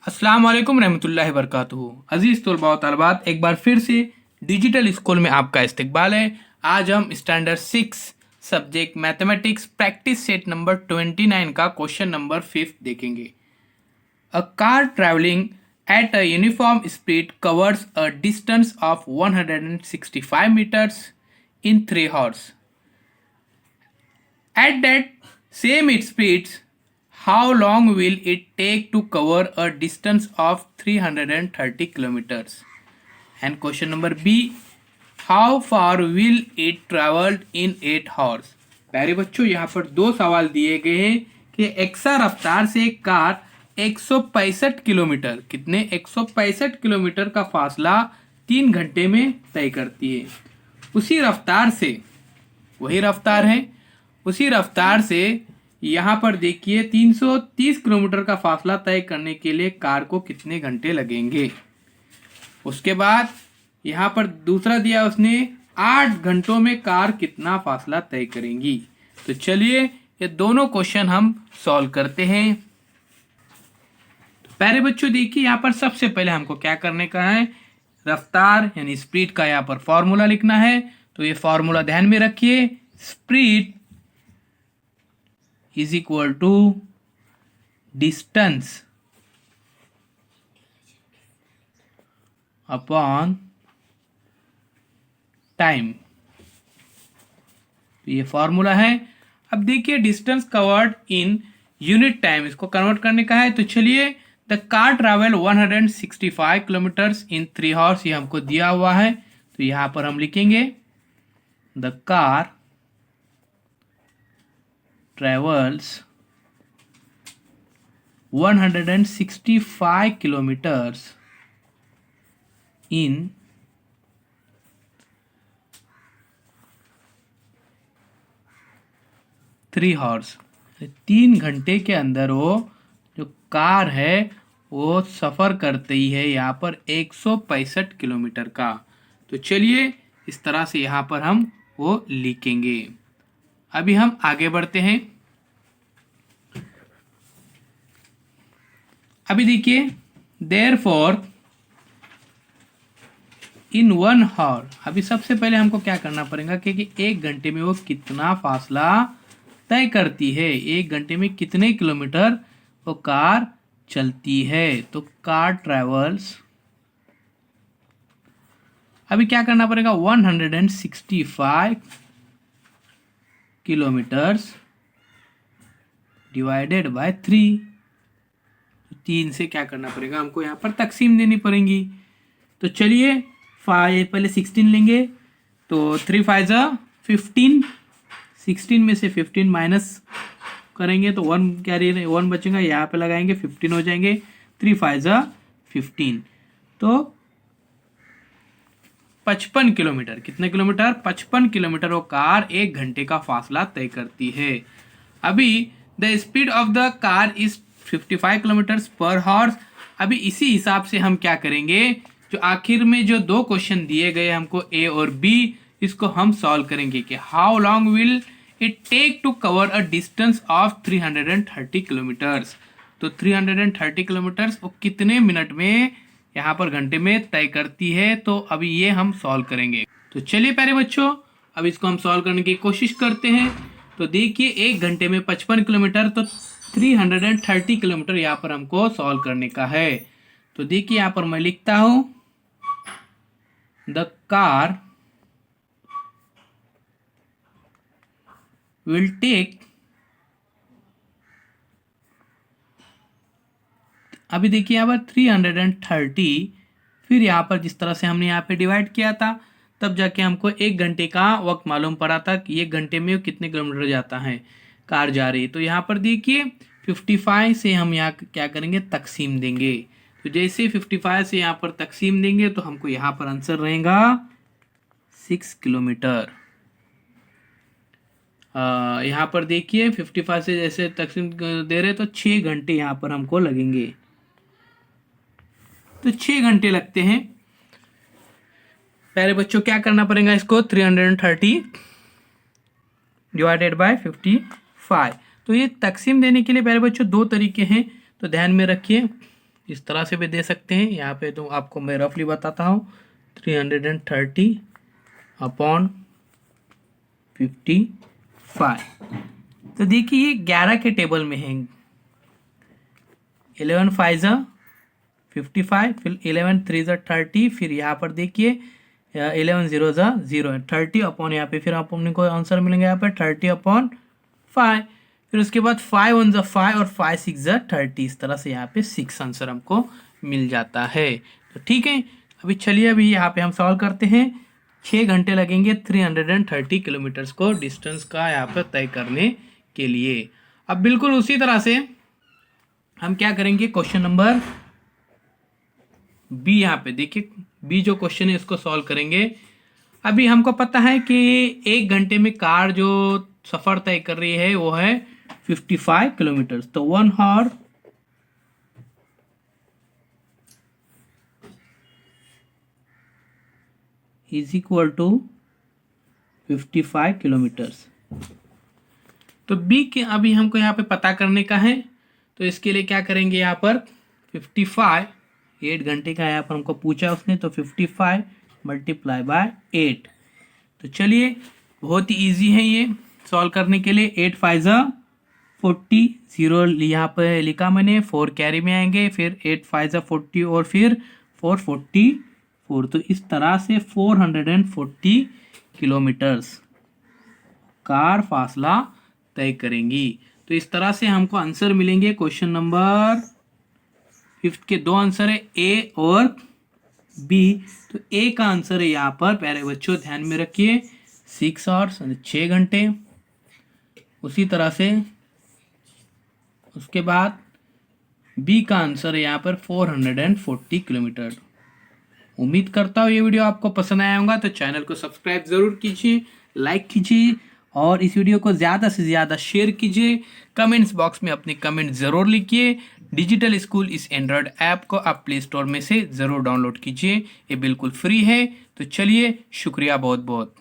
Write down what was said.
अस्सलाम वालेकुम रहमतुल्लाहि वबरकातुहू। अजीज़ तलबा व तलबात, एक बार फिर से डिजिटल स्कूल में आपका इस्तकबाल है। आज हम standard 6 subject mathematics practice set number 29 का क्वेश्चन नंबर 5 देखेंगे। A car travelling at a uniform speed covers a distance of 165 meters in 3 hours. At that same speeds, how long will it take to cover a distance of 330 kilometers? And question number B, how far will it travel in 8 hours? प्यारे बच्चों, यहाँ पर दो सवाल दिए गए हैं कि एक्सा रफ्तार से एक कार 165 किलोमीटर कितने 165 किलोमीटर का फासला 3 घंटे में तय करती है। उसी रफ्तार से, वही रफ्तार है, उसी रफ्तार से यहाँ पर देखिए 330 किलोमीटर का फासला तय करने के लिए कार को कितने घंटे लगेंगे। उसके बाद यहाँ पर दूसरा दिया उसने 8 घंटों में कार कितना फासला तय करेंगी। तो चलिए ये दोनों क्वेश्चन हम सॉल्व करते हैं। तो प्यारे बच्चों देखिए, यहाँ पर सबसे पहले हमको क्या करने का है, रफ्तार यानी स्पीड का यहाँ पर फॉर्मूला लिखना है। तो ये फॉर्मूला ध्यान में रखिए, speed is equal to distance upon time. तो ये फॉर्मूला है। अब देखिए distance covered in unit time, इसको कन्वर्ट करने का है। तो चलिए, the car travel 165 kilometres in 3 hours, ये हमको दिया हुआ है। तो यहां पर हम लिखेंगे the car travels 165 kilometers in 3 hours। 3 घंटे के अंदर वो जो कार है वो सफ़र करती है यहाँ पर 165 किलोमीटर का। तो चलिए इस तरह से यहाँ पर हम वो लिखेंगे। अभी हम आगे बढ़ते हैं। अभी देखिए, देयरफॉर इन 1 hour, अभी सबसे पहले हमको क्या करना पड़ेगा कि 1 घंटे में वो कितना फासला तय करती है, 1 घंटे में कितने किलोमीटर वो कार चलती है। तो कार ट्रेवल्स, अभी क्या करना पड़ेगा, 165 किलोमीटर्स डिवाइडेड बाय 3। 3 से क्या करना पड़ेगा, हमको यहाँ पर तकसीम देनी पड़ेंगी। तो चलिए पहले 16 लेंगे। तो 3 5 15, 16 में से 15 माइनस करेंगे तो 1 कैरी 1 बचेगा, यहाँ पे लगाएंगे 15 हो जाएंगे। 3 5 15, तो 55 किलोमीटर, कितने किलोमीटर, 55 किलोमीटर वो कार 1 घंटे का फासला तय करती है। अभी the speed of the car is 55 kilometre पर हॉर्स। अभी इसी हिसाब से हम क्या करेंगे, जो आखिर में जो दो क्वेश्चन दिए गए हमको ए और बी, इसको हम सॉल्व करेंगे कि how long will it take to cover a distance of 330 kilometers. तो 330 किलोमीटर्स वो कितने मिनट में यहाँ पर घंटे में तय करती है। तो अभी ये हम सॉल्व करेंगे। तो चलिए प्यारे बच्चों, अब इसको हम सॉल्व करने की कोशिश करते हैं। तो देखिए 1 घंटे में 55 किलोमीटर, तो 330 किलोमीटर यहाँ पर हमको सॉल्व करने का है। तो देखिए यहाँ पर मैं लिखता हूं, द कार विल टेक, अभी देखिए यहाँ पर 330, फिर यहाँ पर जिस तरह से हमने यहाँ पे डिवाइड किया था तब जाके हमको 1 घंटे का वक्त मालूम पड़ा था कि 1 घंटे में कितने किलोमीटर जाता है कार जा रही है। तो यहाँ पर देखिए 55 से हम यहाँ क्या करेंगे, तकसीम देंगे। तो जैसे 55 से यहाँ पर तकसीम देंगे तो हमको यहाँ पर आंसर रहेगा 6 किलोमीटर। यहाँ पर देखिए 55 से जैसे तकसीम दे रहे तो 6 घंटे यहाँ पर हमको लगेंगे। तो 6 घंटे लगते हैं। प्यारे बच्चों क्या करना पड़ेगा, इसको 330 डिवाइडेड बाय 55। तो ये तकसीम देने के लिए प्यारे बच्चों 2 तरीके हैं, तो ध्यान में रखिए। इस तरह से भी दे सकते हैं। यहाँ पे तो आपको मैं रफली बताता हूँ, 330 अपॉन 55। तो देखिए ये 11 के टेबल में है। 11 5 55, फिर 11 3 30, फिर यहाँ पर देखिए 11 0 0 है, 30 अपॉन यहाँ पे फिर आप अपने को आंसर मिलेंगे यहाँ पे 30 अपॉन 5। फिर उसके बाद 5 1 5 और 5 6 30। इस तरह से यहाँ पे 6 आंसर हमको मिल जाता है। तो ठीक है, अभी चलिए अभी यहाँ पे हम सॉल्व करते हैं। 6 घंटे लगेंगे 330 किलोमीटर्स को डिस्टेंस का यहाँ पर तय करने के लिए। अब बिल्कुल उसी तरह से हम क्या करेंगे, क्वेश्चन नंबर बी, यहाँ पे देखिए बी जो क्वेश्चन है इसको सॉल्व करेंगे। अभी हमको पता है कि 1 घंटे में कार जो सफ़र तय कर रही है वो है 55 किलोमीटर। तो 1 hour is equal to 55 kilometers. तो बी के अभी हमको यहाँ पे पता करने का है। तो इसके लिए क्या करेंगे, यहाँ पर 55, 8 घंटे का यहाँ पर हमको पूछा उसने, तो 55 मल्टीप्लाई बाय 8। तो चलिए बहुत ही ईजी है ये सॉल्व करने के लिए। 8 5 40, 0 यहाँ पर लिखा मैंने, 4 कैरी में आएंगे, फिर 8 5 40 और फिर 4 44। तो इस तरह से 440 किलोमीटर्स कार फासला तय करेंगी। तो इस तरह से हमको आंसर मिलेंगे। क्वेश्चन नंबर 5 के 2 आंसर है, ए और बी। तो ए का आंसर है यहाँ पर, प्यारे बच्चों ध्यान में रखिए, 6 आवर्स 6 घंटे। उसी तरह से उसके बाद बी का आंसर है यहाँ पर 440 किलोमीटर। उम्मीद करता हूँ ये वीडियो आपको पसंद आया होगा। तो चैनल को सब्सक्राइब ज़रूर कीजिए, लाइक कीजिए और इस वीडियो को ज़्यादा से ज़्यादा शेयर कीजिए। कमेंट्स बॉक्स में अपने कमेंट ज़रूर लिखिए। डिजिटल स्कूल इस एंड्रॉयड ऐप को आप प्ले स्टोर में से ज़रूर डाउनलोड कीजिए, ये बिल्कुल फ्री है। तो चलिए शुक्रिया बहुत बहुत।